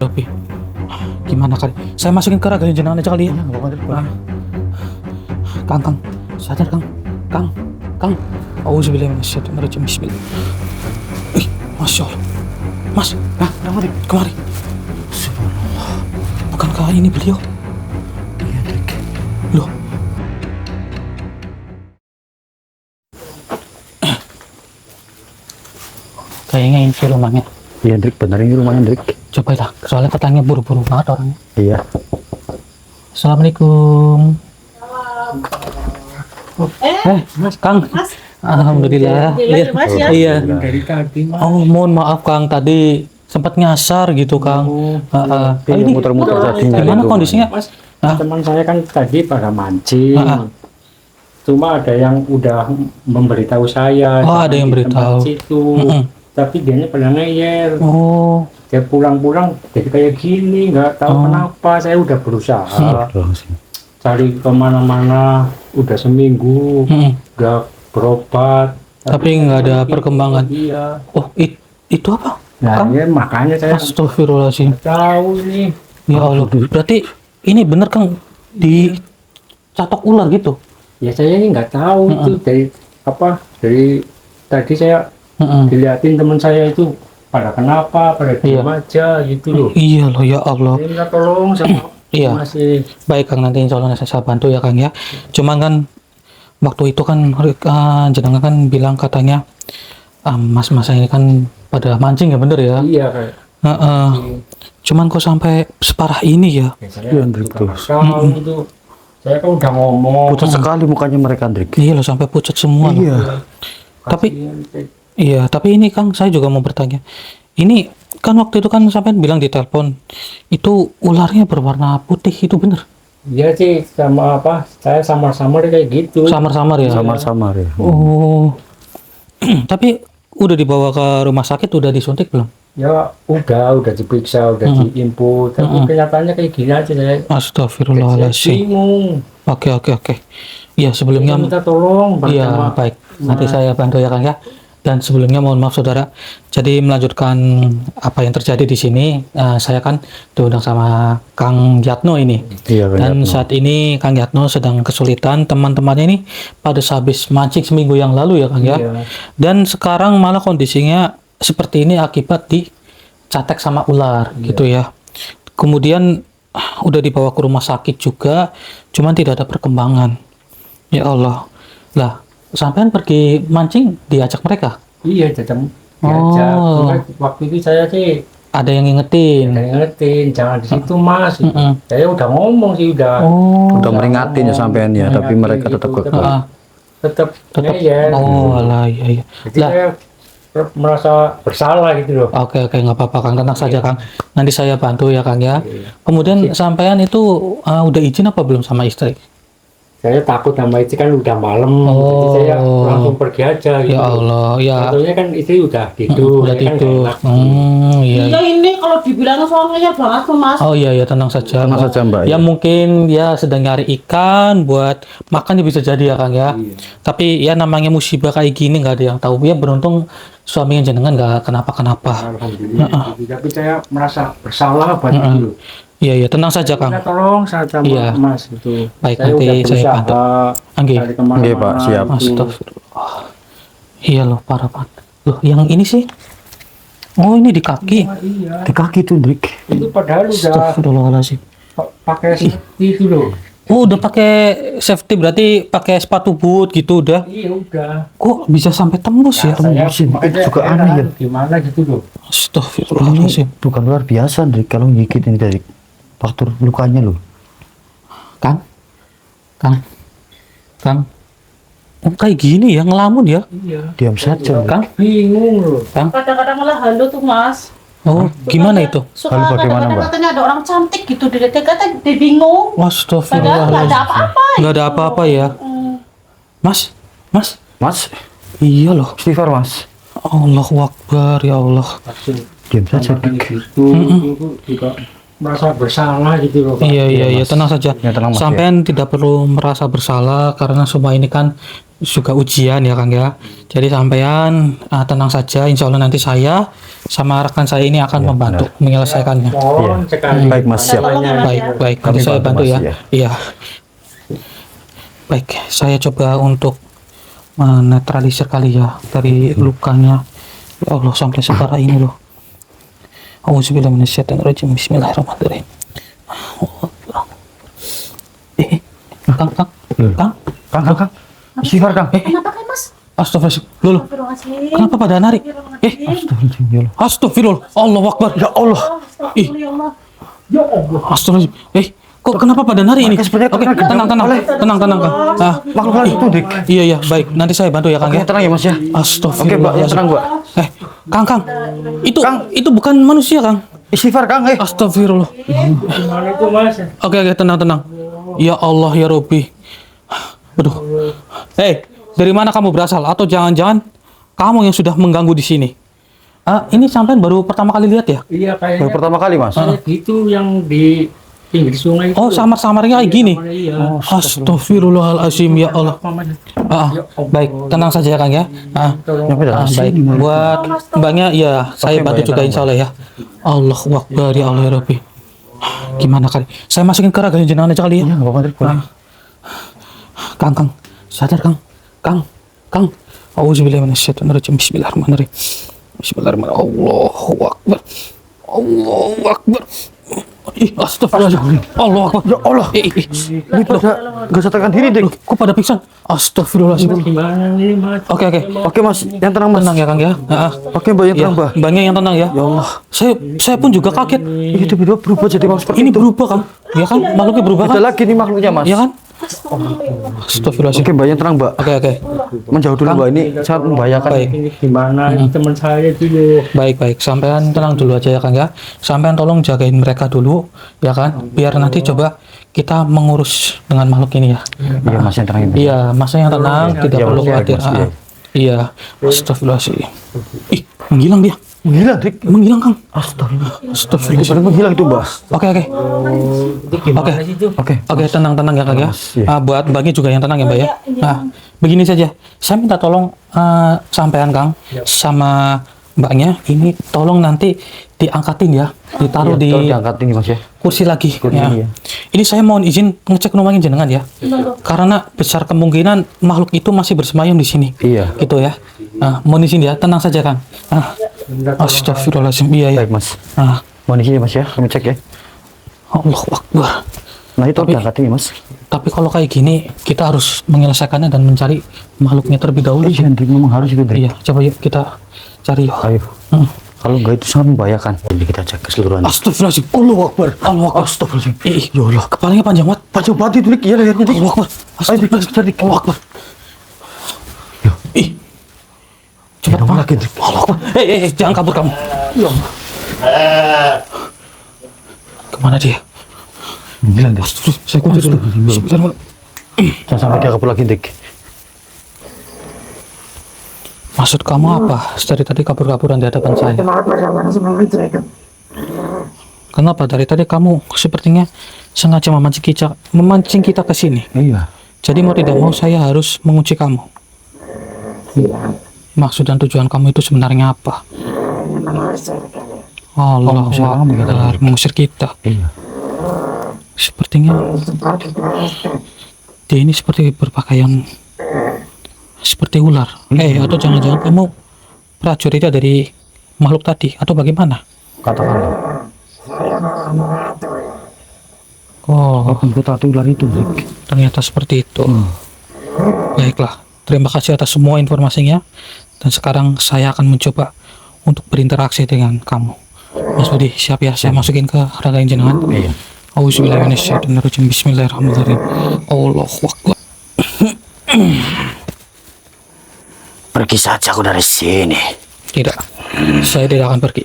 Tapi gimana kali? Saya masukin ke raganya jenengan aja kali ya. Ah, Kang, sadar Kang. Auzubillahi minasyaitonirrajim. Bismillah. Ih, Masya Allah. Mas, kemari. Subhanallah. Bukankah ini beliau? Iya, Drik. Loh. Kayaknya ini sih rumahnya. Iya, Drik, bener ini rumahnya, Drik. Coba lah, soalnya katanya buru-buru banget orangnya. Iya. Assalamualaikum. Mas, Kang. Mas. Alhamdulillah. Mas ya. Iya. Dari tadi, Mas. Oh, mohon maaf Kang, tadi sempat nyasar gitu Kang. Ini muter-muter tadi. Gimana kondisinya? Mas, Ah. teman saya kan tadi pada mancing. Cuma ada yang udah memberitahu saya. Oh, jangan ada yang di beritahu. tempat situ. Mm-mm. Tapi dianya pada ngeyel. Oh, Dia pulang-pulang jadi kayak gini, nggak tahu kenapa. Saya udah berusaha cari kemana-mana, udah seminggu nggak berobat. Tapi nggak ada perkembangan. Iya. Oh, itu apa? Nah, Kang? ya, makanya saya Astagfirullahaladzim. tahu ini. Ya Allah. Berarti ini bener Kang dicatok ular gitu? Ya saya ini nggak tahu itu dari apa, dari tadi saya dilihatin teman saya itu pada kenapa, pada diam aja gitu loh. Iya loh, ya Allah. Saya minta tolong sama Iya. masih. Baik Kang, nanti insya Allah saya bantu ya Kang ya. Cuman kan waktu itu kan jenengan kan bilang katanya mas-mas ini kan pada mancing ya, bener ya? Iya kayak. Cuman kok sampai separah ini ya? Ya, saya Iya, juga Drik, nggak tahu gitu. Saya kan udah ngomong. Pucat sekali mukanya mereka, Drik. Iya loh, sampai pucat semua loh. Iya. Tapi Kasihan, iya, tapi ini Kang, saya juga mau bertanya. Ini kan waktu itu kan sampai bilang di telepon itu ularnya berwarna putih, itu bener? Iya sih, sama apa? Saya samar-samar kayak gitu. Samar-samar ya? Samar-samar ya. Oh. Tapi udah dibawa ke rumah sakit, udah disuntik belum? Ya udah diperiksa, udah diinput. Tapi kenyataannya kayak gini aja saya. Saya Astagfirullahaladzim. bingung. Oke. Iya, Saya sebelumnya minta tolong. iya, baik. Nanti saya bantu ya Kang ya. Dan sebelumnya mohon maaf saudara. Jadi melanjutkan apa yang terjadi di sini, saya kan diundang sama Kang Yatno ini. Iya, Dan saat ini Kang Yatno sedang kesulitan, teman-temannya ini pada habis mancing seminggu yang lalu ya Kang ya. Iya. Dan sekarang malah kondisinya seperti ini akibat dicatek sama ular gitu ya. Kemudian udah dibawa ke rumah sakit juga, cuman tidak ada perkembangan. Ya Allah. Lah, sampean pergi mancing diajak mereka? Iya, diajak. Cuma waktu itu saya sih Ada yang ngingetin. ngertiin, jangan di situ Mas. Saya udah ngomong sih, udah Udah meringatin ya sampean ya, tapi mereka tetap gitu. kekeh. tetap Tetap. ngeyel. Oh, alah, iya. Jadi saya merasa bersalah gitu loh. Oke, nggak apa-apa Kang, tenang saja Kang. Nanti saya bantu ya Kang ya. Kemudian sampean itu udah izin apa belum sama istri? Saya takut sama istri kan udah malam, jadi saya langsung pergi aja gitu. Ya Allah, ya. Contohnya kan istri udah tidur, Udah ya kan tidur. nggak enak. Iya. Iya ini kalau dibilang soalnya banget tuh Mas. Oh iya, tenang saja. Tenang saja, Mbak, Ya ya. mungkin ya sedang nyari ikan buat makan ya, bisa jadi ya Kang ya. Tapi ya namanya musibah kayak gini nggak ada yang tahu. Ya beruntung suaminya jenengan nggak kenapa-kenapa. Alhamdulillah. Gitu. Tapi saya merasa bersalah buat itu. Iya, tenang saja Kang. Minta tolong sama Iya. Mas gitu. Baik, saya nanti udah saya berusaha bantu. Anggi. cari kemana-mana. Iya, Pak, siap. gitu. Astagfirullah. Iya loh, parah banget. Loh, yang ini sih? Oh, ini di kaki. Iya. Di kaki tuh, Drik. Itu padahal udah Astagfirullahaladzim. pakai safety itu loh. Oh, udah pakai safety, berarti pakai sepatu boot gitu udah. Iya udah. Kok bisa sampai tembus ya? Saya Itu juga heran, aneh ya. Gimana gitu loh. Astagfirullahaladzim. Bukan luar biasa, Drik, kalau gigit ini, Drik. Faktor lukanya loh. Kang. Oh, kayak gini ya, ngelamun ya? Iya. Diam saja. Kang? Bingung loh. Kadang-kadang malah halu tuh Mas. Oh, gimana itu? Suka Halu bagaimana, kadang-kadang Mbak? katanya ada orang cantik gitu, dia kata dia bingung. Padahal nggak ada Astagfirullahaladzim. apa-apa. Nggak ada apa-apa ya. Mas, Iya loh. istighfar, Mas. Allahu Akbar, ya Allah. Hasil Diam saja, makan Drik. gitu. Itu juga merasa bersalah gitu loh, Pak. Iya, tenang saja. Ya, tenang, Mas, Sampean tidak perlu merasa bersalah karena semua ini kan juga ujian ya Kang ya. Jadi sampean tenang saja. Insya Allah nanti saya sama rekan saya ini akan membantu menyelesaikannya. Mohon sekali. Baik, Mas, siap. Baik. Kami Nanti saya bantu, bantu Mas, ya. ya. Iya. Baik, saya coba untuk menetralisir kali ya dari lukanya. Ya Allah, sampai separah ini loh. Auzubillahi minasyaitonirrajim. Bismillahirrahmanirrahim. Kang. Kang. Istighfar, Kang. Kenapa kan Mas? Astagfirullah. Loh, Astagfirullahaladzim. kenapa pada narik? Astagfirullah. Allahu Akbar. Ya Allah. Astagfirullah. Astagfirullah. Kok kenapa pada narik ini? Oke, tenang, Kang. Makhluk itu, Dik. Iya, baik. Nanti saya bantu ya, Kang ya. Tenang ya, Mas ya. Oke, Mbak, ya, tenang, Mbak. Kang. Itu bukan manusia, Kang. Istighfar, Kang. Astagfirullah. Gimana itu, Mas? Oke, tenang. Ya Allah, ya Robbi. Aduh. Dari mana kamu berasal? Atau jangan-jangan kamu yang sudah mengganggu di sini? Ini sampean baru pertama kali lihat ya? Iya, Baru kayaknya pertama kali, Mas. kayak gitu yang di pinggir sungai itu. Oh, samar-samarnya kayak gini. Iya. Astagfirullahalazim, ya Allah. Baik, tenang saja Kang ya. Baik, buat mbaknya ya saya bantu juga insya Allah ya. Allahu Akbar, ya Allah ya Rabbi. Gimana kali? Saya masukin ke raganya jenengan aja kali ya. Kang, sadar Kang. Auzubillahi minasyaitonirrajim. Bismillahirrahmanirrahim. Allahu Akbar. Astagfirullahaladzim. Allahu Akbar. Ya Allah. Ini pada gak sadarkan diri, Dik. Kok pada pingsan? Astagfirullahaladzim. Gimana nih, Mas? Oke. Oke, Mas. Yang tenang, Mas. Tenang ya Kang ya. Oke, Mbak, yang tenang, Mbak. Mbaknya yang tenang ya. Ya Allah. Saya pun juga kaget. Ini tiba-tiba berubah jadi makhluk seperti Ini itu. berubah Kang. Ya kan? Makhluknya berubah Ada kan? lagi nih makhluknya, Mas. Ya kan? Astagfirullahaladzim. Oke, Mbak, yang tenang, Mbak. Oke. Menjauh dulu, Mbak. Ini sangat membahayakan. Baik. Ini gimana teman saya dulu. Baik. Sampean tenang dulu aja ya Kang ya. Sampean tolong jagain mereka dulu ya kan. Biar nanti coba kita mengurus dengan makhluk ini ya. Iya, Mas, yang tenang. Iya, masa yang tenang, tidak Iya, perlu Mas, khawatir. Mas, iya. Iya. Astagfirullahaladzim. Ih, menghilang dia. Menghilang, Dik. Menghilang Kang. Astagfirullahaladzim. Baru menghilang itu, Mbak. Oke. Itu gimana sih itu? Oke, tenang ya Kang ya. Iya. Buat mbaknya juga yang tenang ya Mbak ya. Nah, begini saja. Saya minta tolong sampean Kang sama mbaknya ini tolong nanti diangkatin ya, ditaruh di Tolong diangkat ini, Mas ya. kursi lagi. Kursi Ya. ini ya. Ini saya mohon izin ngecek rumahnya jenengan ya. Karena besar kemungkinan makhluk itu masih bersemayam di sini. Iya. Gitu ya. Mohon izin ya, tenang saja Kang. Astagfirullahaladzim. Iya. Baik, Mas. Nah, Mohon izin ya, Mas ya. Kami cek ya. Allahu Akbar. Nah, itu diangkat ini, Mas. Tapi kalau kayak gini, kita harus menyelesaikannya dan mencari makhluknya terlebih dahulu. Iya, Dik, memang harus itu, Dik. Iya, coba yuk kita cari yuk. Ayo. Kalau enggak itu sangat membahayakan. Jadi kita cek keseluruhan. Astagfirullahaladzim. Allahu Akbar. Astagfirullahaladzim. Ya Allah, kepalanya panjang banget. Panjang banget itu, Dik. Iya, lihatnya, Dik. Allahu Akbar. Ayo, Dik, cari, Dik. Allahu Akbar. Coba Iya, lagi, Dik. Allahu Akbar. Jangan kabur kamu. Kemana dia? Menghilang, Dik. Saya kunci dulu. Bismillahirrahmanirrahim. Jangan sampai dia kabur lagi, Dik. Maksud kamu apa? Dari tadi kabur-kaburan di hadapan saya. Kenapa dari tadi kamu sepertinya sengaja memancing kita ke sini? Iya. Jadi mau tidak mau saya harus mengunci kamu. Maksud dan tujuan kamu itu sebenarnya apa? Allah Akbar, mengusir kita. Iya. Sepertinya dia ini seperti berpakaian seperti ular. Atau jangan-jangan kamu prajuritnya dari makhluk tadi atau bagaimana? Katakanlah. Oh, Anggota ular itu, Dik. ternyata seperti itu. Baiklah, terima kasih atas semua informasinya. Dan sekarang saya akan mencoba untuk berinteraksi dengan kamu. Mas Budi, siap ya? Saya masukin ke raga jenengan. Iya. Auzubillahi minasyaitonirrajim. Bismillahirrahmanirrahim. Allahu Akbar. Pergi saja aku dari sini. Tidak, saya tidak akan pergi.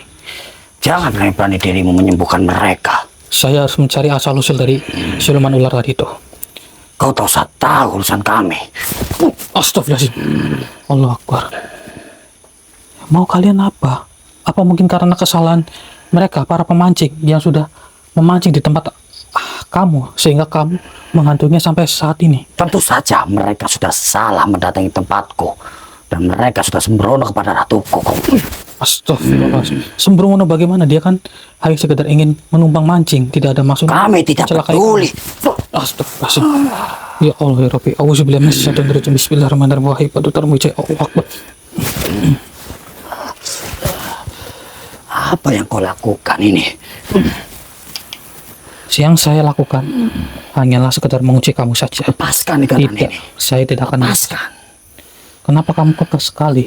Jangan berani dirimu menyembuhkan mereka. Saya harus mencari asal-usul dari siluman ular tadi itu. Kau tak usah tahu urusan kami. Astagfirullahaladzim. Allahu Akbar. Mau kalian apa? Apa mungkin karena kesalahan mereka, para pemancing yang sudah memancing di tempat kamu sehingga kamu menghantuinya sampai saat ini? Tentu saja mereka sudah salah mendatangi tempatku dan mereka sudah sembrono kepada ratuku. Astagfirullahaladzim. Sembrono bagaimana? Dia kan hanya sekedar ingin menumpang mancing, tidak ada maksud Kami tidak mencelakai peduli. Astagfirullahaladzim. Ya Allah ya Rabbi. Auzubillahi minasyaitonir rajim. Bismillahirrahmanirrahim. Wahai Paduka Muja. Allahu Akbar. Apa yang kau lakukan ini? Yang saya lakukan hanyalah sekedar menguji kamu saja. Lepaskan ikatan Tidak, ini. saya tidak akan. Lepaskan. Kenapa kamu kekeh sekali?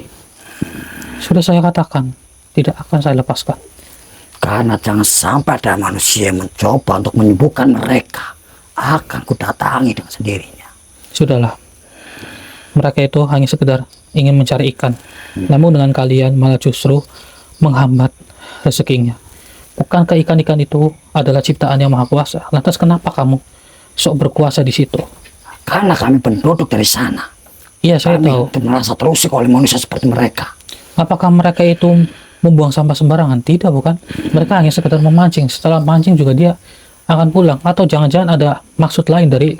Sudah saya katakan, tidak akan saya lepaskan. Karena jangan sampai ada manusia yang mencoba untuk menyembuhkan mereka. Akan kudatangi dengan sendirinya. Sudahlah. Mereka itu hanya sekedar ingin mencari ikan. Namun dengan kalian malah justru menghambat rezekinya. Bukankah ikan-ikan itu adalah ciptaan yang maha kuasa? Lantas kenapa kamu sok berkuasa di situ? Karena kami penduduk dari sana. Iya, saya tahu. Kami merasa terusik oleh manusia seperti mereka. Apakah mereka itu membuang sampah sembarangan? Tidak, bukan? Mereka hanya sekedar memancing. Setelah mancing juga dia akan pulang. Atau jangan-jangan ada maksud lain dari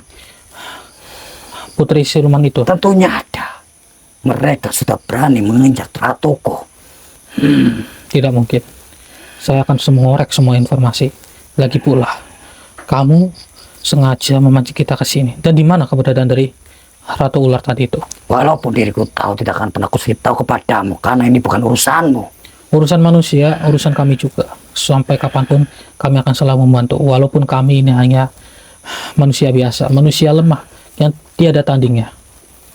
putri siluman itu? Tentunya ada. Mereka sudah berani menginjak ratuku. Tidak mungkin. Saya akan mengorek semua informasi. Lagi pula, kamu sengaja memancing kita ke sini. Dan di mana keberadaan dari ratu ular tadi itu? Walaupun diriku tahu tidak akan pernah kusih tahu kepadamu, karena ini bukan urusanmu. Urusan manusia, urusan kami juga. Sampai kapanpun kami akan selalu membantu. Walaupun kami ini hanya manusia biasa, manusia lemah yang tiada tandingnya.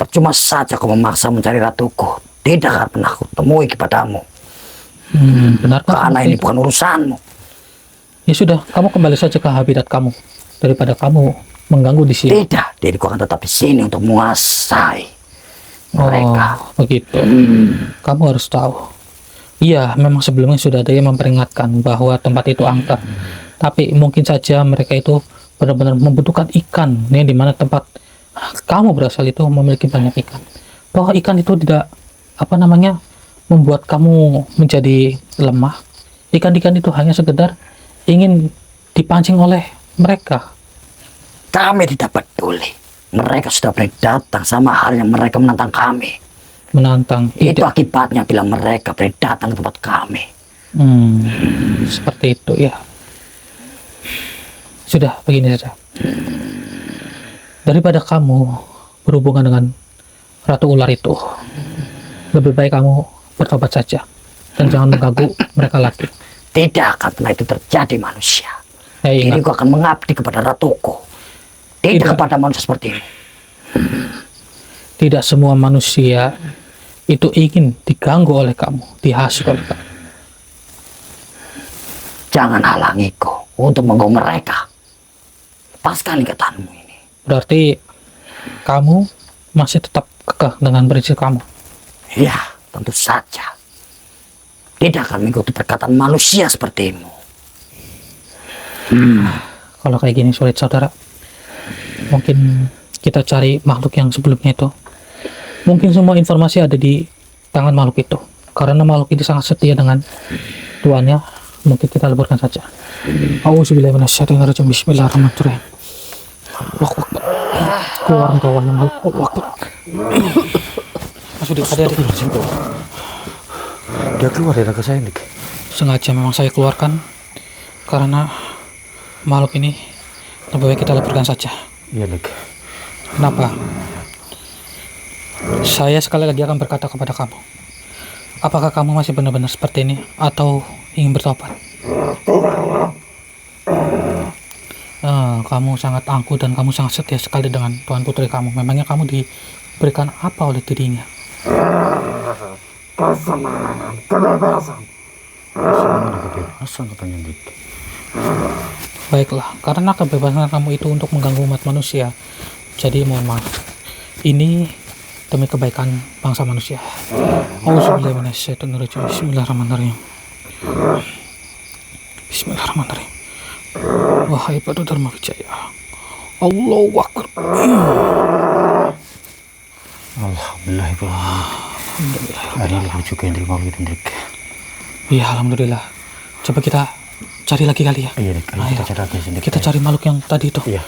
Percuma saja kau memaksa mencari ratuku. Tidak akan pernah kutemui kepadamu. Benarkah? Karena ini bukan urusanmu. Ya sudah, kamu kembali saja ke habitat kamu daripada kamu mengganggu di sini. Tidak, diriku akan tetap di sini untuk menguasai mereka. Oh, begitu. Kamu harus tahu. Iya, memang sebelumnya sudah ada yang memperingatkan bahwa tempat itu angker. Tapi mungkin saja mereka itu benar-benar membutuhkan ikan, yang dimana tempat kamu berasal itu memiliki banyak ikan. Bahwa ikan itu tidak membuat kamu menjadi lemah. Ikan-ikan itu hanya sekedar ingin dipancing oleh mereka. Kami tidak peduli. Mereka sudah berani datang sama halnya mereka menantang kami. Menantang. Itu akibatnya bila mereka berani datang ke tempat kami. Seperti itu ya. Sudah, begini saja. Daripada kamu berhubungan dengan ratu ular itu, lebih baik kamu bertobat saja dan jangan mengganggu mereka lagi. Tidak akan pernah itu terjadi manusia. Ingat. Diriku akan mengabdi kepada ratuku. Tidak kepada manusia seperti ini. Tidak semua manusia itu ingin diganggu oleh kamu, dihasut oleh kamu. Jangan halangiku untuk mengganggu mereka. Lepaskan ikatanmu ini. Berarti kamu masih tetap kekeh dengan prinsip kamu? Ya, tentu saja. Tidak akan mengikuti perkataan manusia sepertimu. Kalau kayak gini sulit, saudara. Mungkin kita cari makhluk yang sebelumnya itu. Mungkin semua informasi ada di tangan makhluk itu. Karena makhluk itu sangat setia dengan tuannya. Mungkin kita leburkan saja. Auzubillahi minasyaitonir rajim. Bismillahirrahmanirrahim. Allahu Akbar. Keluar kawan yang makhluk. Allahu Akbar. Sudah ada di Dia keluar dari raga saya, Nik. sengaja memang saya keluarkan karena makhluk ini lebih baik kita leburkan saja. Iya, Nik. Kenapa? Saya sekali lagi akan berkata kepada kamu. Apakah kamu masih benar-benar seperti ini atau ingin bertobat? Kamu sangat angkuh dan kamu sangat setia sekali dengan Tuan Putri kamu. Memangnya kamu diberikan apa oleh dirinya? Kebebasan katanya, Nik. Baiklah, karena kebebasan kamu itu untuk mengganggu umat manusia. Jadi mohon maaf. Ini demi kebaikan bangsa manusia. Auzubillahi minasyaitonir rajim. Bismillahirrahmanirrahim. Bismillahirrahmanirrahim. Wahai Padu Dharma Wijaya. Allahu Akbar. Alhamdulillah, Ibu. Ada yang juga yang terima gitu, Nik. Iya, alhamdulillah. Coba kita cari lagi kali ya. Iya, Dik. Ayo kita Ayo. cari lagi sini. Kita cari makhluk yang tadi itu. Iya.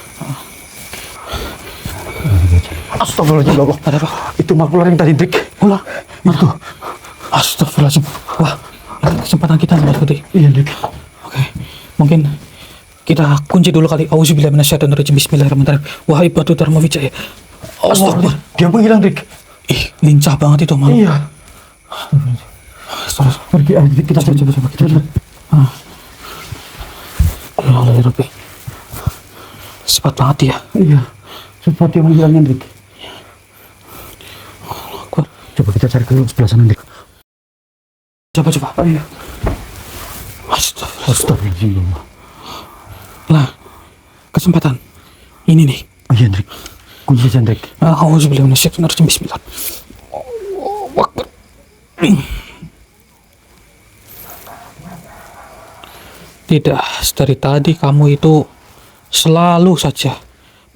Astagfirullahaladzim, Bang. Ada apa? Itu makhluk ular yang tadi, Dik. Ular. Itu. Astagfirullahaladzim. Wah, ini kesempatan kita nih Mas Budi. Iya, Dik. Oke, mungkin kita kunci dulu kali. Auzubillahi minasyaitonirrajim. Bismillahirrahmanirrahim. Wahai batu Dharma Wijaya. Allah. Dia menghilang, Dik. Ih, lincah banget itu malu. Iya. Terus Pergi aja, Dik. Kita coba kita lihat. Allah ya Rabbi. Cepat banget ya. Iya. Cepat dia menghilangnya, Dik. Akbar. Coba kita cari ke sebelah sana, Dik. Coba. Ayo. Astagfirullah. Astagfirullahaladzim. Lah, kesempatan. Ini nih. Iya, Dik. Kunci saja, Dik. Auzubillahi minasyaitonirrajim. Bismillah. Allahu Akbar. Tidak, dari tadi kamu itu selalu saja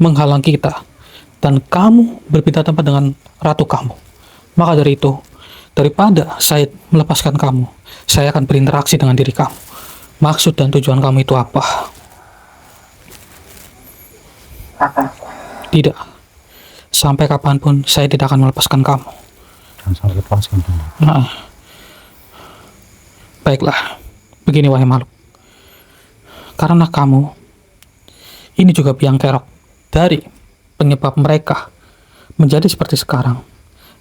menghalang kita dan kamu berpindah tempat dengan ratu kamu. Maka dari itu, daripada saya melepaskan kamu, saya akan berinteraksi dengan diri kamu. Maksud dan tujuan kamu itu apa? Tidak. Sampai kapanpun saya tidak akan melepaskan kamu. Jangan sampai lepaskan, Dik. Nah, baiklah. Begini wahai makhluk. Karena kamu ini juga biang kerok dari penyebab mereka menjadi seperti sekarang.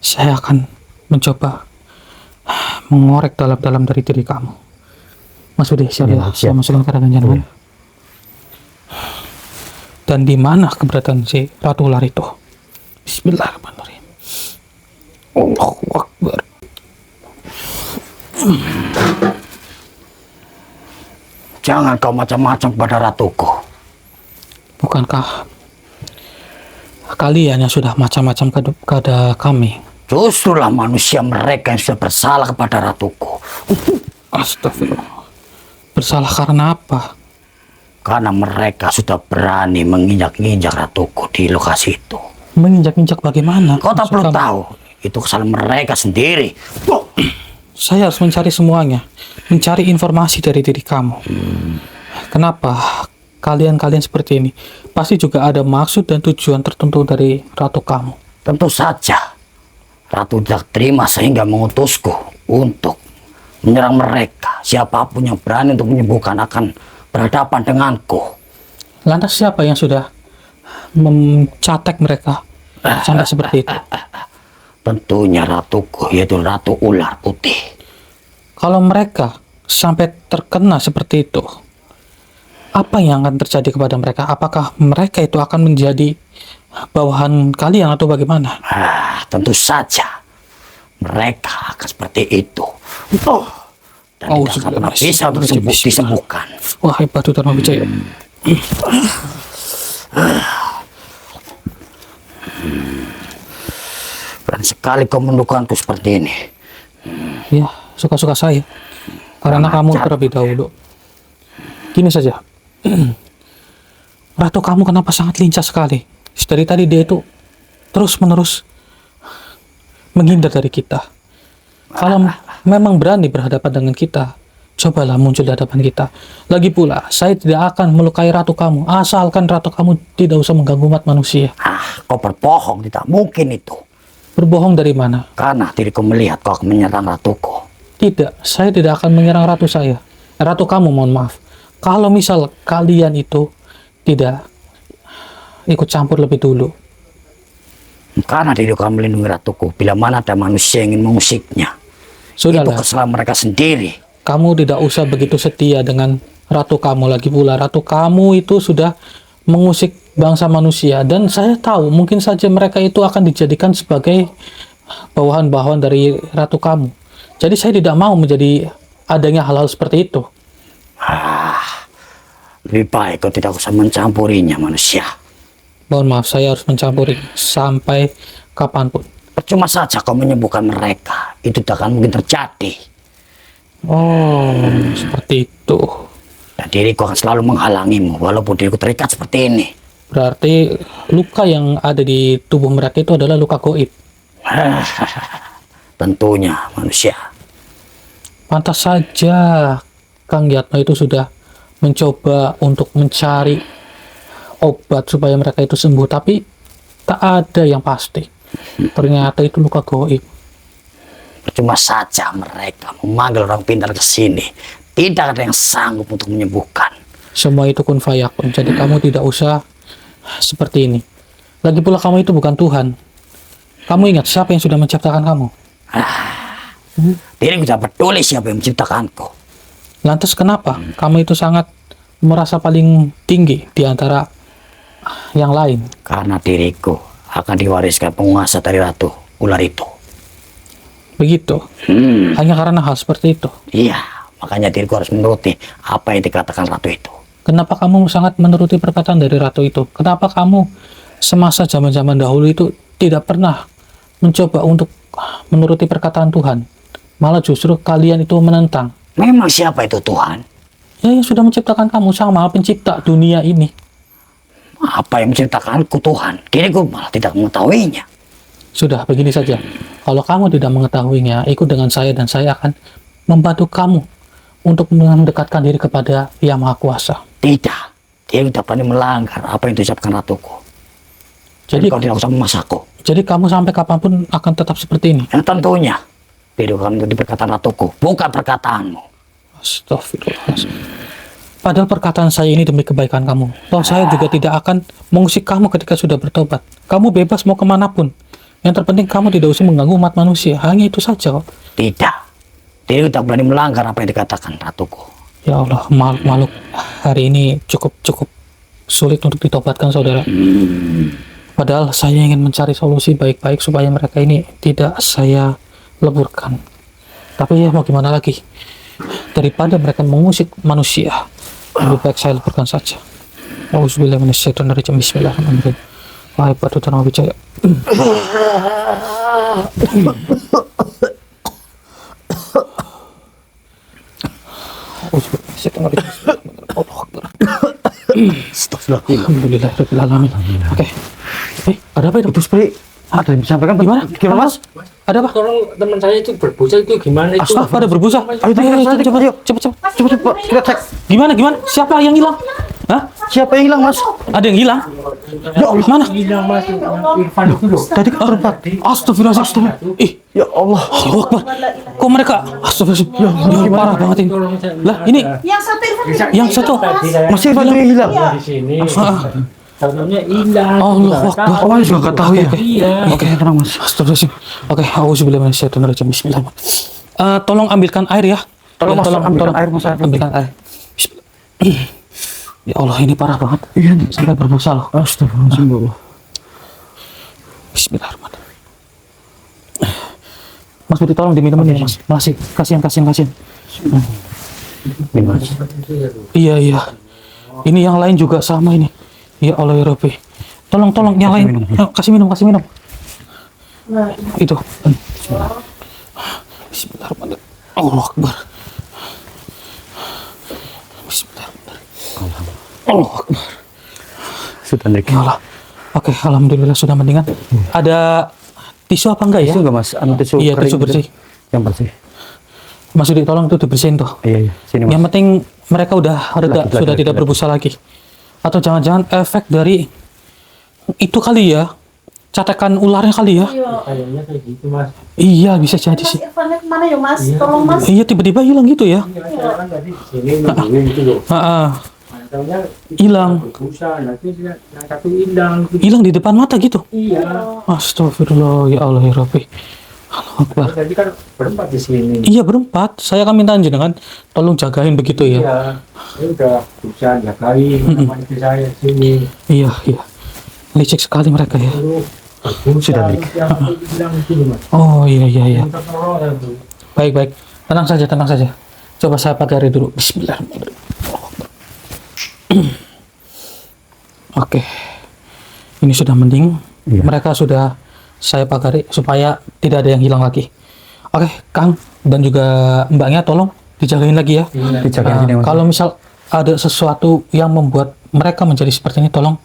Saya akan mencoba mengorek dalam-dalam dari diri kamu. Mas Budi, siap ya? Saya masukkan ke ragan jangan. Dan di mana keberadaan si ratu ular itu? Bismillahirrahmanirrahim. Allahu Akbar. Jangan kau macam-macam pada ratuku. Bukankah kalian yang sudah macam-macam kepada kami? Justrulah manusia mereka yang sudah bersalah kepada ratuku. Astagfirullah. Bersalah karena apa? Karena mereka sudah berani menginjak-injak ratuku di lokasi itu. Menginjak-injak bagaimana? Kau tak Maksud perlu kamu? tahu. Itu kesalahan mereka sendiri. Saya harus mencari semuanya. Mencari informasi dari diri kamu. Kenapa kalian seperti ini? Pasti juga ada maksud dan tujuan tertentu dari ratu kamu. Tentu saja. Ratu tidak terima sehingga mengutusku untuk menyerang mereka. Siapapun yang berani untuk menyembuhkan akan berhadapan denganku. Lantas siapa yang sudah mencatek mereka sampai seperti itu? Tentunya ratuku, yaitu Ratu Ular Putih. Kalau mereka sampai terkena seperti itu, apa yang akan terjadi kepada mereka? Apakah mereka itu akan menjadi bawahan kalian atau bagaimana? Tentu saja mereka akan seperti itu. Dan Oh, tidak akan sudah, pernah Mas. bisa untuk disembuhkan. Wah, hebat itu Dharma Wijaya. Berani sekali kau mendukanku seperti ini. Ya, suka-suka saya. Karena kamu terlebih dahulu. Gini saja. Ratu kamu kenapa sangat lincah sekali? Dari tadi dia itu terus-menerus menghindar dari kita. Kalau memang berani berhadapan dengan kita, cobalah muncul di hadapan kita. Lagi pula, saya tidak akan melukai ratu kamu, asalkan ratu kamu tidak usah mengganggu umat manusia. Kau berbohong, tidak mungkin itu. Berbohong dari mana? Karena diriku melihat kau akan menyerang ratuku. Tidak, saya tidak akan menyerang ratu saya. Ratu kamu, mohon maaf. Kalau misal kalian itu tidak ikut campur lebih dulu. Karena diriku akan melindungi ratuku. Bila mana ada manusia yang ingin mengusiknya, itu Sudahlah, kesalahan mereka sendiri. kamu tidak usah begitu setia dengan ratu kamu. Lagi pula, ratu kamu itu sudah mengusik bangsa manusia. Dan saya tahu, mungkin saja mereka itu akan dijadikan sebagai bawahan-bawahan dari ratu kamu. Jadi saya tidak mau menjadi adanya hal-hal seperti itu. Lebih baik kau tidak usah mencampurinya, manusia. Mohon maaf, saya harus mencampuri sampai kapanpun. Percuma saja kau menyembuhkan mereka. Itu tidak akan mungkin terjadi. Oh, seperti itu. Dan diriku akan selalu menghalangimu, walaupun diriku terikat seperti ini. Berarti luka yang ada di tubuh mereka itu adalah luka goib. Tentunya, manusia. Pantas saja Kang Yatno itu sudah mencoba untuk mencari obat supaya mereka itu sembuh, tapi tak ada yang pasti. Ternyata itu luka goib. Cuma saja mereka memanggil orang pintar ke sini. Tidak ada yang sanggup untuk menyembuhkan. Semua itu kun fayakun. Jadi kamu tidak usah seperti ini. Lagi pula kamu itu bukan Tuhan. Kamu ingat siapa yang sudah menciptakan kamu? Diriku tidak peduli siapa yang menciptakanku. Lantas kenapa kamu itu sangat merasa paling tinggi di antara yang lain? Karena diriku akan diwariskan penguasa dari Ratu Ular itu. Begitu. Hanya karena hal seperti itu. Iya, makanya diriku harus menuruti apa yang dikatakan Ratu itu. Kenapa kamu sangat menuruti perkataan dari Ratu itu? Kenapa kamu semasa zaman-zaman dahulu itu tidak pernah mencoba untuk menuruti perkataan Tuhan? Malah justru kalian itu menentang. Memang siapa itu Tuhan? Ya, yang sudah menciptakan kamu, Sang Maha Pencipta dunia ini. Apa yang menciptakanku Tuhan? Diriku malah tidak mengetahuinya. Sudah, begini saja. Kalau kamu tidak mengetahuinya, ikut dengan saya dan saya akan membantu kamu untuk mendekatkan diri kepada Yang Maha Kuasa. Tidak, dia tidak berani melanggar apa yang diucapkan Ratuku. Jadi kau tidak usah memasakku. Jadi kamu sampai kapanpun akan tetap seperti ini? Yang tentunya, diriku akan mengikuti perkataan Ratuku, bukan perkataanmu. Astagfirullahaladzim. Padahal perkataan saya ini demi kebaikan kamu. Toh saya juga tidak akan mengusik kamu ketika sudah bertobat. Kamu bebas mau kemanapun. Yang terpenting kamu tidak usah mengganggu umat manusia. Hanya itu saja kok. Tidak, diriku tak berani melanggar apa yang dikatakan Ratuku. Ya Allah, makhluk hari ini cukup sulit untuk ditobatkan, saudara. Padahal saya ingin mencari solusi baik-baik supaya mereka ini tidak saya leburkan. Tapi ya mau gimana lagi? Daripada mereka mengusik manusia, lebih baik saya leburkan saja. Auzubillahi minasyaitonirrajim. Bismillahirrahmanirrahim. Wahai Batu Tanah Wijaya. Alhamdulillahirrahmanirrahim. Oke. Ada apa itu? Seperti ada yang disampaikan. Gimana? Gimana Mas? Ada apa? Tolong teman saya itu berbusa itu gimana itu? Astaga, ada berbusa. Ayo, Cepat. Coba kita cek. Gimana? Siapa yang hilang? Hah? Siapa yang hilang Mas? Ada yang hilang? Ya Allah, mana? Hilang Mas, Irfan itu loh. Tadi kan berempat. Astagfirullahaladzim. Ya Allah. Allahu Akbar. Kok mereka? Astagfirullahaladzim. Ya, parah banget ini. Lah, ini Yang satu Irfan. yang satu. Masih Irfan yang hilang. Di sini. Contohnya hilang. Allahu Akbar. Oh, Mas juga tahu ya. Iya. Oke, tenang Mas. Astagfirullahaladzim. Oke, auzubillahi minasyaitonirrajim. Bismillahirrahmanirrahim. Tolong ambilkan air ya. Tolong, Mas, ambilkan air, Mas. Ambilkan air. Bismillah. Ya Allah, ini parah banget. Iya, Sampai berbusa loh. Astagfirullahaladzim ya Allah. Bismillahirrahmanirrahim. Mas Budi, tolong diminum ini, Mas. Masih, kasihan. Minum Mas. Iya. Ini yang lain juga sama ini. Ya Allah ya Rabbi. Tolong yang lain. Kasih minum. Nah, Itu. Bismillahirrahmanirrahim. Allah Akbar. Bismillahirrahmanirrahim. Allah Akbar. Sudah Nek. Ya Allah. Oke, alhamdulillah sudah mendingan. Ada tisu apa enggak ya? Tisu enggak Mas? Tisu Iya, kering tisu gitu. bersih. Yang bersih. Mas Udi, tolong itu dibersihin tuh. Iya. Sini Mas. Yang penting mereka udah reda, sudah tidak berbusa lagi. Atau jangan-jangan efek dari itu kali ya, catekan ularnya kali ya. Kayaknya kayak gitu Mas. Iya, bisa jadi Mas sih. Irfannya kemana ya Mas? Tolong Mas. Iya, tiba-tiba hilang gitu ya. Iya, saya kan tadi di sini nungguin gitu loh. Makanya Hilang. berbusa, nanti yang satu hilang. Hilang di depan mata gitu. Iya. Astagfirullah, ya Allah ya Rabbi. Allahu Akbar. Tadi kan berempat di sini. Iya, berempat. Saya akan minta jenengan tolong jagain begitu ya. Iya. Saya udah berusaha jagain sama istri saya di sini. Iya. Licik sekali mereka ya. Terus berbusa, Sudah, Dik. yang satu hilang di sini Mas. Oh iya. Minta tolong ya Bu. Baik. Tenang saja. Coba saya pagari dulu. Bismillahirrahmanirrahim. Oke. Ini sudah mending. Iya. Mereka sudah saya pagari supaya tidak ada yang hilang lagi. Oke, Kang dan juga Mbaknya tolong dijagain lagi ya. Dijagain sini Mas. Kalau misal ada sesuatu yang membuat mereka menjadi seperti ini, tolong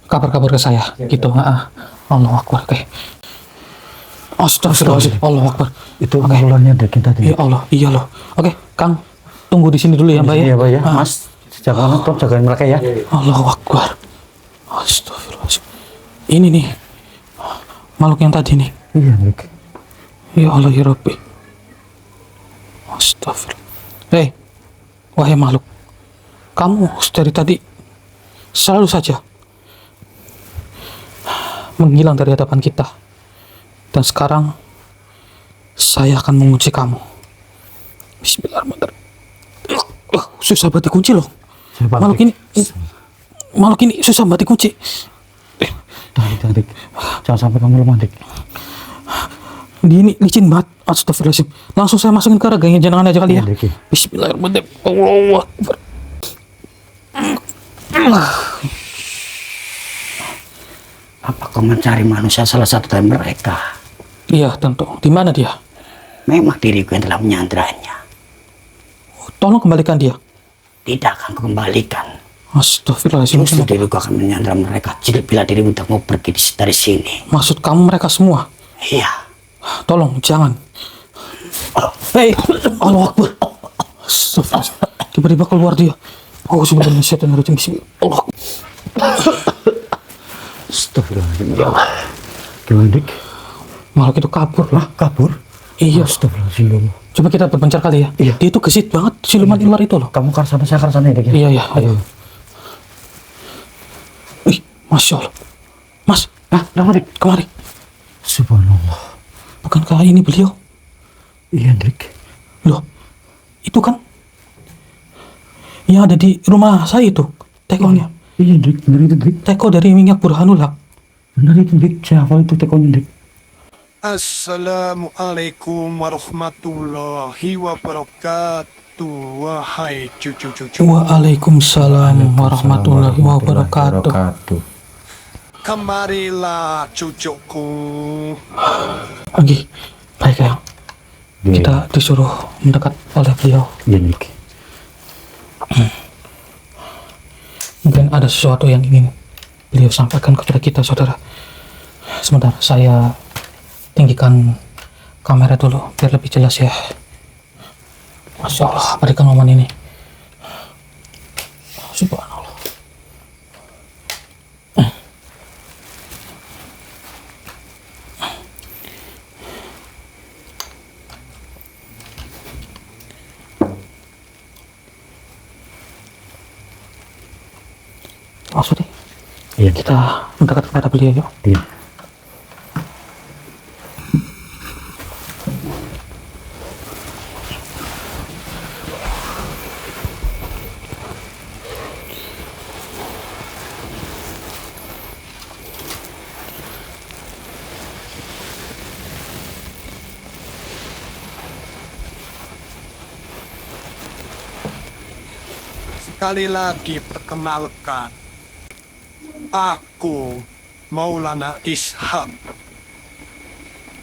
kabar-kabar ke saya gitu. Allahu Akbar. Oke. Astagfirullahaladzim. Allahu Akbar. Itu ularnya Dek tadi. Ya Allah, iya loh. Oke, Kang, tunggu di sini dulu ya, Mbak ya. Iya, Pak ya. Mas, Jaga nonton, jagain mereka ya. Allahu Akbar. Astagfirullahaladzim. Ini nih makhluk yang tadi nih. Iya, Dik. Ya Allah ya Rabbi. Astagfirullah. Hei, wahai makhluk, kamu dari tadi selalu saja menghilang dari hadapan kita. Dan sekarang saya akan mengunci kamu. Bismillahirrahmanirrahim. Susah banget dikunci loh. Makhluk ini susah banget dikunci. Dik. Jangan sampai kamu lemah, Dik. Dia ini licin banget. Astagfirullahaladzim. Langsung saya masukin ke raganya jenengan aja kali ya. Iya, Dik. Bismillahirrahmanirrahim. Allahu Akbar. Apa kau mencari manusia salah satu dari mereka? Iya tentu. Di mana dia? Memang diriku yang telah menyandranya. Tolong kembalikan dia. Tidak akan kukembalikan. Astagfirullahaladzim. Justru diriku akan menyandra mereka bila dirimu tak mau pergi dari sini. Maksud kamu mereka semua? Iya. Tolong jangan. Hei, Allahu Akbar. Astagfirullahaladzim. Tiba-tiba keluar dia. Oh sebenarnya setan harus Allah. Astagfirullahaladzim. Ya Allah. Gimana, Dik? Makhluk itu kabur lah. Kabur? Iya. Astagfirullahaladzim. Coba kita berpencar kali ya. Iya. Dia itu gesit banget siluman ular itu loh. Kamu ke sana, saya ke sana ya, Dik. Iya iya. Ayo. Ih, Masya Allah. Mas, Kenapa, Dik? kemari. Subhanallah. Bukankah ini beliau? Iya, Dik. Loh, itu kan yang ada di rumah saya itu, tekonya. Iya, Dik. Bener itu, Dik. Teko dari minyak Burhanul Haq. Bener itu, Dik. Saya hafal itu tekonya, Dik. Assalamualaikum warahmatullahi wabarakatuh. Wahai cucu-cucu, Waalaikumsalam warahmatullahi wabarakatuh. kemarilah cucuku. Lagi, baik ya. Kita disuruh mendekat oleh beliau. Iya, Dik. Mungkin ada sesuatu yang ingin beliau sampaikan kepada kita, saudara. Sebentar, saya tinggikan kamera dulu biar lebih jelas ya. Masya Allah, mereka ngomong ini. Subhanallah. Maksudnya, Iya, kita mendekat kepada beliau yuk. Iya. Sekali lagi perkenalkan, aku Maulana Ishak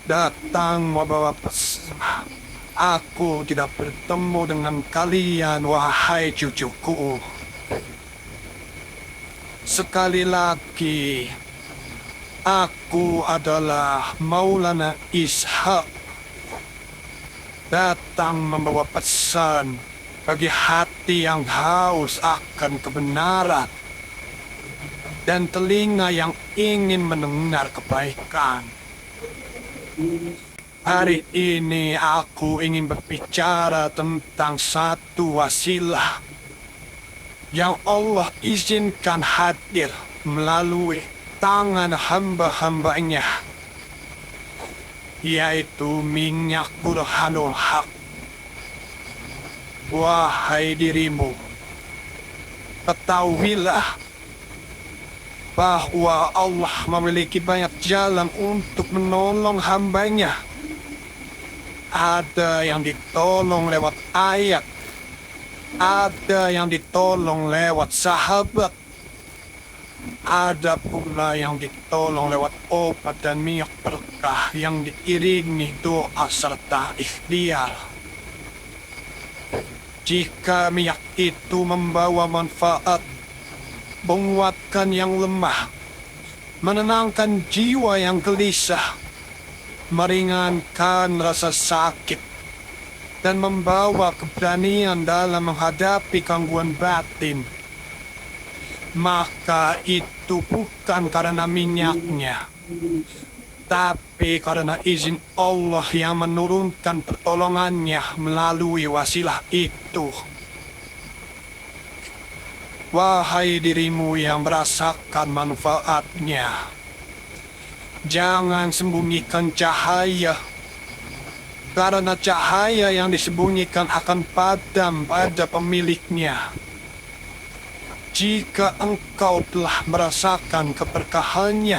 datang membawa pesan. Aku tidak bertemu dengan kalian, wahai cucuku. Sekali lagi, aku adalah Maulana Ishak datang membawa pesan bagi hati yang haus akan kebenaran dan telinga yang ingin mendengar kebaikan. Hari ini aku ingin berbicara tentang satu wasilah yang Allah izinkan hadir melalui tangan hamba-hambanya, yaitu minyak Burhanul Haq. Wahai dirimu, ketahuilah bahwa Allah memiliki banyak jalan untuk menolong hambanya. Ada yang ditolong lewat ayat, ada yang ditolong lewat sahabat, ada pula yang ditolong lewat obat dan minyak berkah yang diiringi doa serta ikhtiar. Jika minyak itu membawa manfaat, menguatkan yang lemah, menenangkan jiwa yang gelisah, meringankan rasa sakit, dan membawa keberanian dalam menghadapi gangguan batin, maka itu bukan karena minyaknya, tapi karena izin Allah yang menurunkan pertolongannya melalui wasilah itu. Wahai dirimu yang merasakan manfaatnya, jangan sembunyikan cahaya, karena cahaya yang disembunyikan akan padam pada pemiliknya. Jika engkau telah merasakan keberkahannya,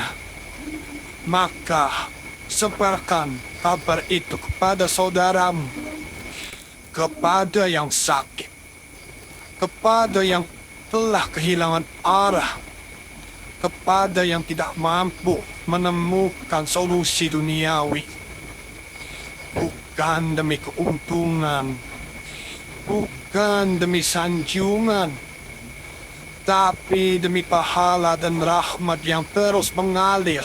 maka sebarkan kabar itu kepada saudaramu, kepada yang sakit, kepada yang telah kehilangan arah, kepada yang tidak mampu menemukan solusi duniawi. Bukan demi keuntungan, bukan demi sanjungan, tapi demi pahala dan rahmat yang terus mengalir.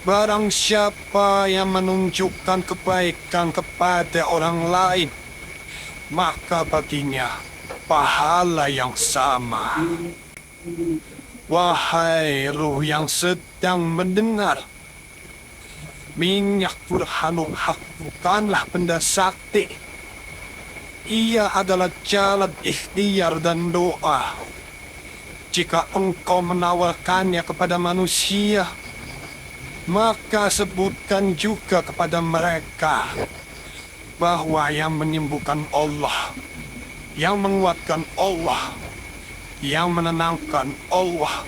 Barang siapa yang menunjukkan kebaikan kepada orang lain, maka baginya pahala yang sama. Wahai ruh yang sedang mendengar, minyak Burhanul Haq bukanlah benda sakti. Ia adalah jalan ikhtiar dan doa. Jika engkau menawarkannya kepada manusia, maka sebutkan juga kepada mereka bahwa yang menyembuhkan Allah, yang menguatkan Allah, yang menenangkan Allah,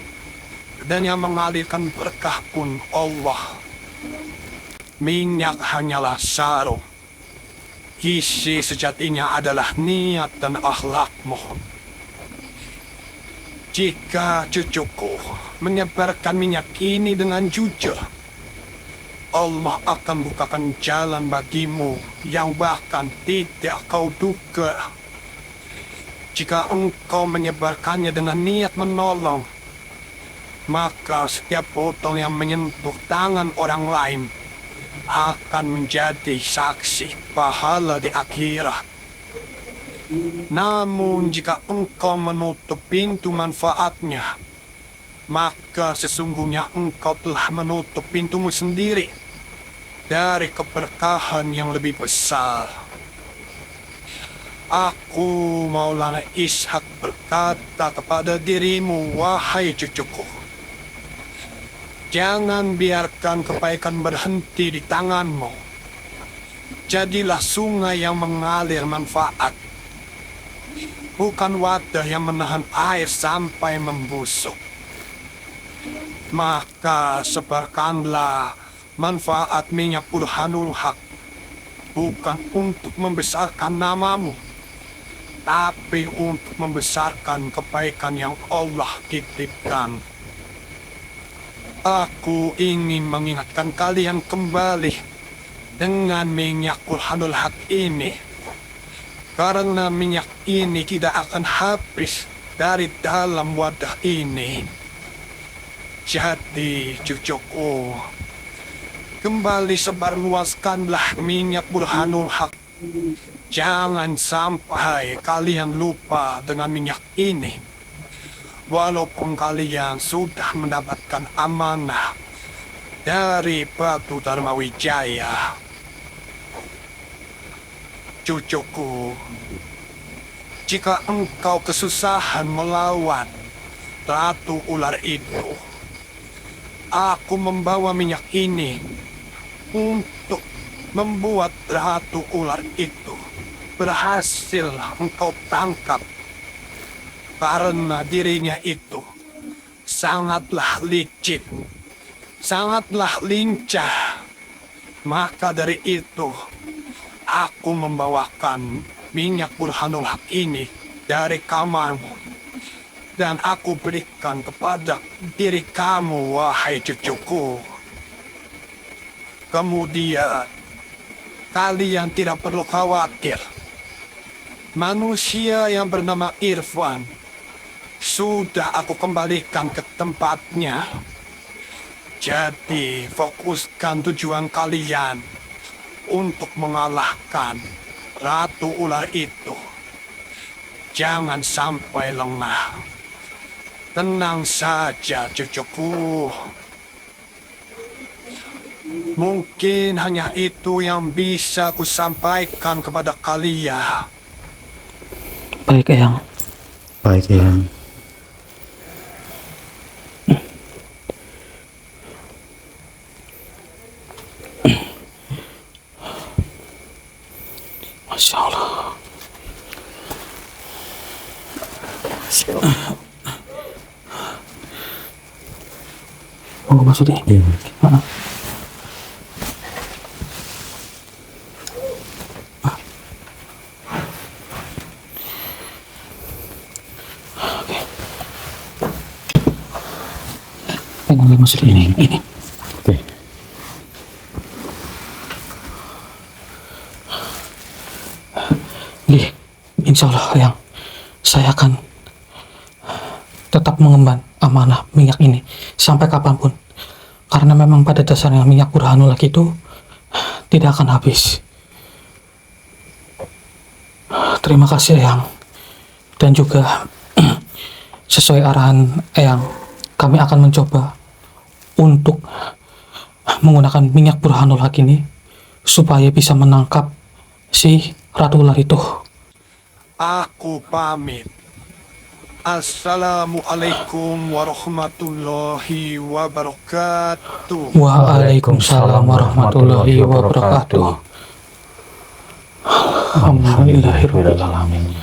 dan yang mengalirkan berkah pun Allah. Minyak hanyalah sarung. Isi sejatinya adalah niat dan akhlakmu. Jika cucuku menyebarkan minyak ini dengan jujur, Allah akan bukakan jalan bagimu yang bahkan tidak kau duga. Jika engkau menyebarkannya dengan niat menolong, maka setiap botol yang menyentuh tangan orang lain akan menjadi saksi pahala di akhirat. Namun jika engkau menutup pintu manfaatnya, maka sesungguhnya engkau telah menutup pintumu sendiri dari keberkahan yang lebih besar. Aku Maulana Ishak berkata kepada dirimu, wahai cucuku, jangan biarkan kebaikan berhenti di tanganmu. Jadilah sungai yang mengalir manfaat, bukan wadah yang menahan air sampai membusuk. Maka sebarkanlah manfaat minyak Burhanul Haq, bukan untuk membesarkan namamu, tapi untuk membesarkan kebaikan yang Allah titipkan. Aku ingin mengingatkan kalian kembali dengan minyak Burhanul Haq ini, karena minyak ini tidak akan habis dari dalam wadah ini. Jadi cucuku, kembali sebarluaskanlah minyak Burhanul Haq. Jangan sampai kalian lupa dengan minyak ini, walaupun kalian sudah mendapatkan amanah dari Batu Dharma Wijaya. Cucuku, jika engkau kesusahan melawan Ratu Ular itu, aku membawa minyak ini untuk membuat Ratu Ular itu berhasil engkau tangkap. Karena dirinya itu sangatlah licik, sangatlah lincah. Maka dari itu, aku membawakan minyak Burhanul Haq ini dari kamarmu, dan aku berikan kepada diri kamu, wahai cucuku. Kemudian, kalian tidak perlu khawatir. Manusia yang bernama Irfan sudah aku kembalikan ke tempatnya. Jadi fokuskan tujuan kalian untuk mengalahkan Ratu Ular itu. Jangan sampai lengah. Tenang saja, cucuku. Mungkin hanya itu yang bisa kusampaikan kepada kalian. Baik, Eyang. Baik, Eyang. Masya Allah. Oh, maksudnya? Iya. Pegang maksudnya ini. Oke. Nih, insya Allah yang saya akan tetap mengemban amanah minyak ini sampai kapanpun. Karena memang pada dasarnya minyak Burhanullah itu tidak akan habis. Terima kasih Eyang. Dan juga sesuai arahan Eyang, kami akan mencoba untuk menggunakan minyak Burhanullah ini supaya bisa menangkap si Ratu Ular itu. Aku pamit. Assalamualaikum warahmatullahi wabarakatuh. Waalaikumsalam warahmatullahi wabarakatuh. Alhamdulillahirrahmanirrahim.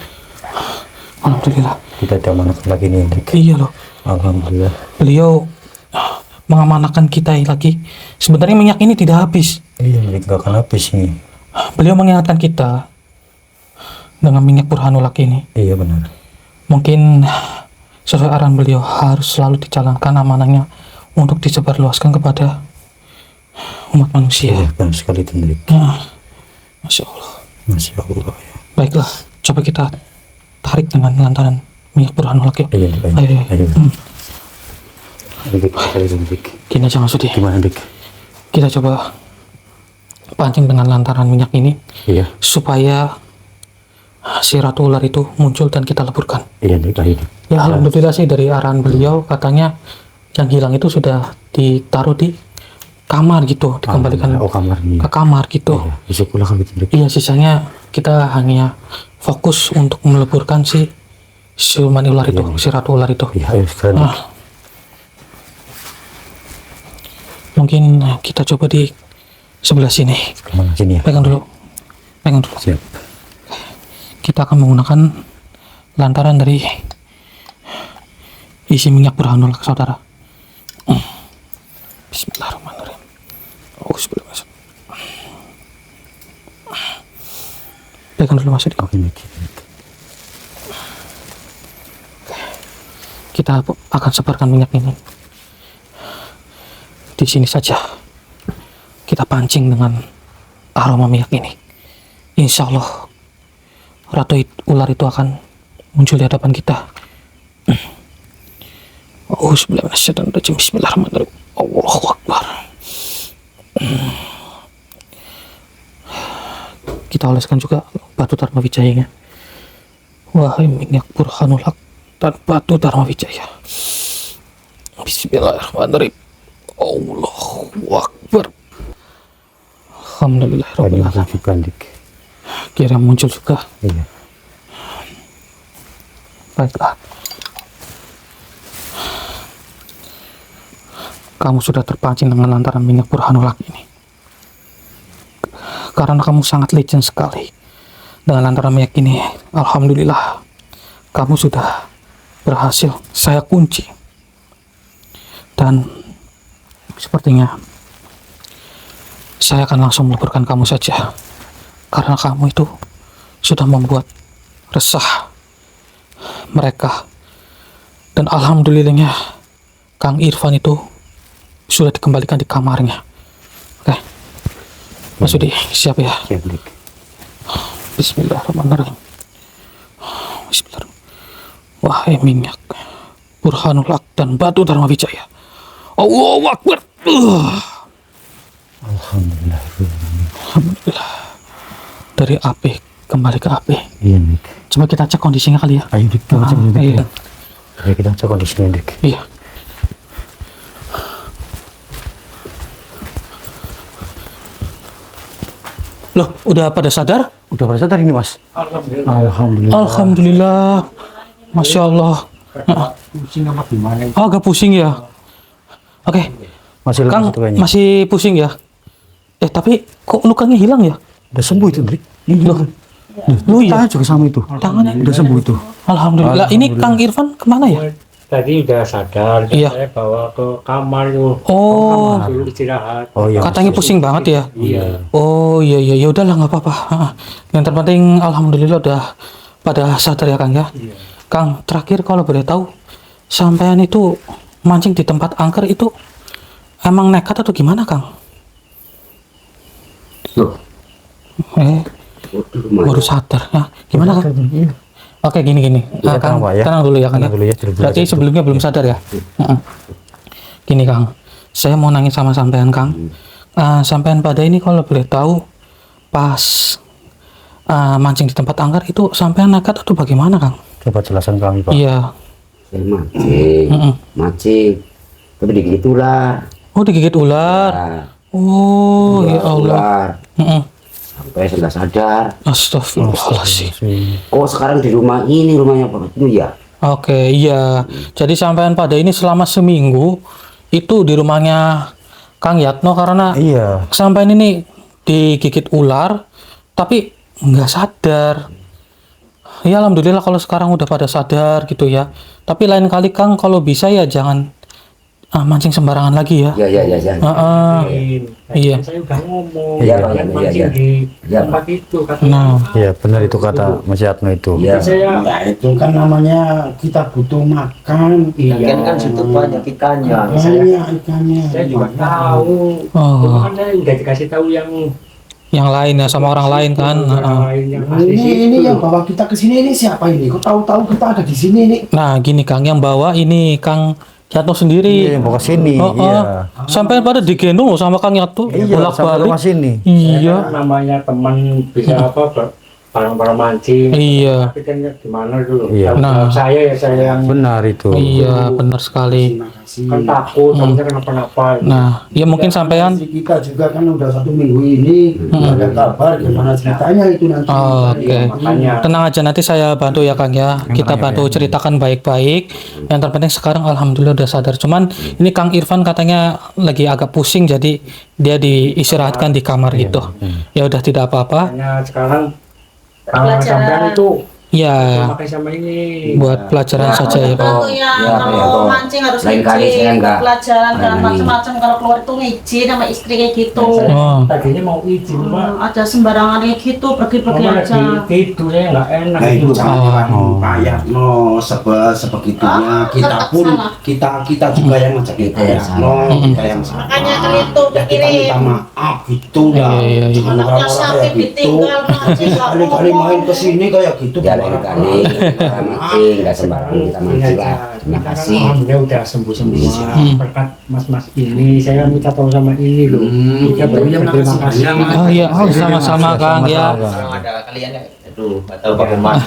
Alhamdulillah. Kita diamankan lagi nih, Hendrik. Iya loh. Alhamdulillah. Beliau mengamanahkan kita lagi. Sebenarnya minyak ini tidak habis. Iya, Hendrik, gak akan habis nih. Beliau mengingatkan kita dengan minyak Burhanullah ini. Iya, benar. Mungkin sesuai arahan beliau harus selalu dijalankan amanahnya untuk disebarluaskan kepada umat manusia. Iya, benar sekali, Hendrik. Masya Allah. Masya Allah, ya. Baiklah, coba kita tarik dengan lantaran minyak Burhanullah. Iya, Ayo. Hendrik, Hendrik. Gini aja maksudnya. Gimana, Hendrik? Kita coba pancing dengan lantaran minyak ini Iya. supaya si Ratu Ular itu muncul dan kita leburkan. Iya, Hendrik. Ayo. Ya alhamdulillah sih dari arahan beliau katanya yang hilang itu sudah ditaruh di kamar gitu, dikembalikan Oh, kamar nih. ke kamar gitu. Iya, bisa pulang kan, Hendrik. Iya, sisanya kita hanya fokus untuk meleburkan si siluman ular itu, si Ratu Ular itu. Iya, ayo sekarang. Mungkin kita coba di sebelah sini. Kemana sini ya? Pegang dulu. Siap. Kita akan menggunakan lantaran dari isi minyak Burhanullah, saudara. Bismillahirrahmanirrahim. Bismillahirrahmanirrahim. Pegang dulu maksudnya. Oke, Hendrik. Kita akan sebarkan minyak ini di sini saja. Kita pancing dengan aroma minyak ini. Insya Allah Ratu Ular itu akan muncul di hadapan kita. Bismillahirrahmanirrahim. Allahu Akbar. Kita oleskan juga batu Dharma Wijayanya. Wahai minyak Burhanullah dan batu Dharma Wijaya. Bismillahirrahmanirrahim. Allahu Akbar. Alhamdulillahirrahmanirrahim. Banyak juga, Hendrik. Kira muncul juga. Iya. Baiklah. Kamu sudah terpancing dengan lantaran minyak Burhanullah ini. Karena kamu sangat legend sekali. Dengan lantaran minyak ini, alhamdulillah, kamu sudah berhasil saya kunci. Dan sepertinya saya akan langsung meleburkan kamu saja. Karena kamu itu sudah membuat resah mereka. Dan alhamdulillahnya Kang Irfan itu sudah dikembalikan di kamarnya. Oke. Mas Sudi, siap ya? Siap, Hendrik. Bismillahirrahmanirrahim. Bismillahirrahmanirrahim. Wahai minyak Burhanullah dan batu Dharma Wijaya. Allahu Akbar. Alhamdulillah. Alhamdulillah. Dari AP kembali ke AP. Iya, Dik. Coba kita cek kondisinya kali ya. Ayo, Dik. Kita cek dulu, Dik. Iya. Ayo kita cek kondisinya, Dik. Iya. Loh, udah pada sadar? Udah pada sadar ini, Mas? Alhamdulillah. Alhamdulillah. Alhamdulillah. Masya Allah. Pusing apa gimana? Oh, agak pusing ya. Oke, Masih lemas Kang itu kayaknya. masih pusing ya. Tapi kok lukanya hilang ya? Udah sembuh itu, Dik. Ini loh. Lu ya? Tangan juga sama itu. Tangannya Udah sembuh itu. Alhamdulillah. Ini Kang Irfan kemana ya? Tadi udah sadar, dan Iya. saya bawa ke kamar itu. Oh, Dulu istirahat. Oh iya. katanya pusing banget ya. Iya. Oh iya iya ya udahlah nggak apa-apa. Yang terpenting alhamdulillah udah pada sadar ya Kang ya. Iya. Kang, terakhir kalau boleh tahu, sampean itu mancing di tempat angker itu emang nekat atau gimana Kang? Loh, Baru sadar ya. Gimana Kang? Iya. Oke gini. Iya, Kang, tenang, Pak, ya. tenang dulu ya Kang ya. Tenang dulu ya, dulu Berarti aja. sebelumnya belum sadar ya. Gini Kang, saya mau nanya sama sampean Kang. Sampean pada ini kalau boleh tahu pas mancing di tempat angker itu sampean nekat atau bagaimana Kang? Coba jelasan kami, Pak. Iya. saya mancing, mancing. Tapi digigit ular. Oh digigit ular. Nah, Oh ya Allah. ular. Mm-mm. Sampai saya nggak sadar. Astagfirullahaladzim. Oh sekarang di rumah ini rumahnya Pak itu ya. Oke, iya. Jadi sampean pada ini selama seminggu itu di rumahnya Kang Yatno karena Iya. sampean ini digigit ular tapi nggak sadar. Ya alhamdulillah kalau sekarang udah pada sadar gitu ya. Tapi lain kali Kang kalau bisa ya jangan mancing sembarangan lagi ya. Ya. Iya. Saya udah ngomong. Iya, jangan iya, mancing iya. di Iya, tempat itu. Katanya. Nah, Iya, benar itu kata Mas Yatno itu. Iya. Saya Ya itu kan namanya kita butuh makan. iya. Kan situ banyak ikannya. Banyak ikannya. Saya juga tahu. Oh. Cuma kan saya udah dikasih tahu yang yang lain ya sama orang lain kan. orang lain yang asli Ini situ. yang bawa kita ke sini ini siapa ini? Kok tahu-tahu kita ada di sini nih? Nah, gini Kang, yang bawa ini Kang Yatno sendiri. Iya, yang bawa sini. Oh, Iya. Sampai pada digendong loh sama Kang Yatno. Iya, sampai Bolak-balik. rumah sini. Iya. Kan namanya teman bisa barang-barang mancing. Iya. Tapi kan gimana dulu. Iya. Nah. Saya yang Benar itu. Iya, benar sekali. Terima kasih. kan takut, takutnya kenapa-napa. Nah, ya mungkin sampean Kita juga kan udah 1 minggu ini ada kabar gimana ceritanya itu nanti. Oke. Makanya Tenang aja nanti saya bantu ya Kang ya. Kita bantu ceritakan baik-baik. Yang terpenting sekarang alhamdulillah udah sadar. Cuman ini Kang Irfan katanya lagi agak pusing jadi dia diistirahatkan di kamar gitu. Ya udah tidak apa-apa. makanya sekarang Pelajaran. sampean itu Ya, pakai sama ini. buat pelajaran saja ya Pak. Itu ya, Ya, kalau ya, toh. mancing harus Lain kali saya izin, enggak pelajaran dan berani. macam-macam. Kalau keluar tuh ngizin sama istri kayak gitu. Oh. Tadinya mau izin, Pak. Ada sembarangan kayak gitu, pergi-pergi Mama aja. lagi tidurnya nggak enak Nah itu gitu. jangan Pak Yatno sebegitunya kita tetap pun salah. kita juga yang ngajak Pak Yatno kita yang salah. Makanya kan itu Ya kita pikirin. minta maaf gitu dah. Iya. Jangan Anaknya orang-orang sakit kayak gitu. ditinggal mancing nggak Kali-kali ngomong. main ke sini kayak gitu. Ya lain kali kita mancing nggak sembarangan kita mancing lah. Terima kasih. Alhamdulillah udah sembuh semua. Berkat mas-mas ini, saya minta tolong sama ini loh. Kita Terima berterima kasih. Oh iya, oh sama-sama Kang ya. Ada kalian ya? Aduh, nggak tahu bagaimana.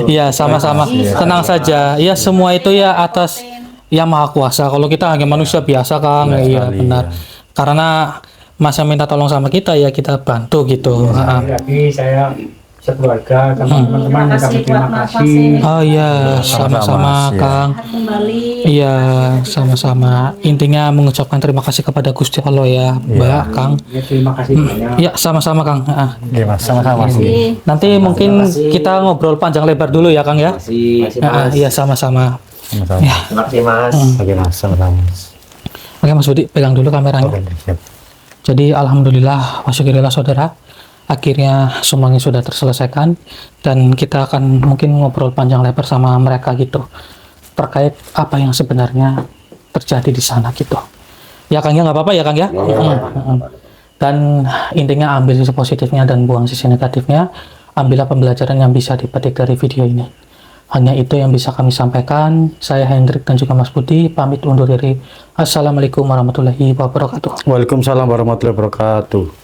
Iya, sama-sama. Tenang saja. Ya semua itu ya atas Yang Maha Kuasa. Kalau kita hanya manusia biasa Kang. Iya, benar. Karena masa minta tolong sama kita ya kita bantu gitu. Lagi saya sekeluarga sama teman-teman Terima minta kasih berterima buat nafas kasih. ini. Oh iya, sama-sama Iya. Kang. Kembali. Iya, sama-sama. Intinya mengucapkan terima kasih kepada Gusti Allah ya, Mbak, Kang. Ya, terima kasih banyak. Ya, sama-sama Kang. Oke, Mas. Sama-sama sih. Nanti mungkin kita ngobrol panjang lebar dulu ya, Kang ya. Kasih. Iya, sama-sama. Sama-sama. Terima kasih Mas. Oke, Mas. Sama-sama. Oke, Mas Budi, pegang dulu kameranya. Oke, siap. Jadi alhamdulillah, wasyukurillah saudara, akhirnya semuanya sudah terselesaikan dan kita akan mungkin ngobrol panjang lebar sama mereka gitu terkait apa yang sebenarnya terjadi di sana gitu. Ya Kang ya, nggak apa-apa ya Kang ya. Dan intinya ambil sisi positifnya dan buang sisi negatifnya. Ambillah pembelajaran yang bisa dipetik dari video ini. Hanya itu yang bisa kami sampaikan. Saya Hendrik dan juga Mas Budi pamit undur diri. Assalamualaikum warahmatullahi wabarakatuh. Waalaikumsalam warahmatullahi wabarakatuh.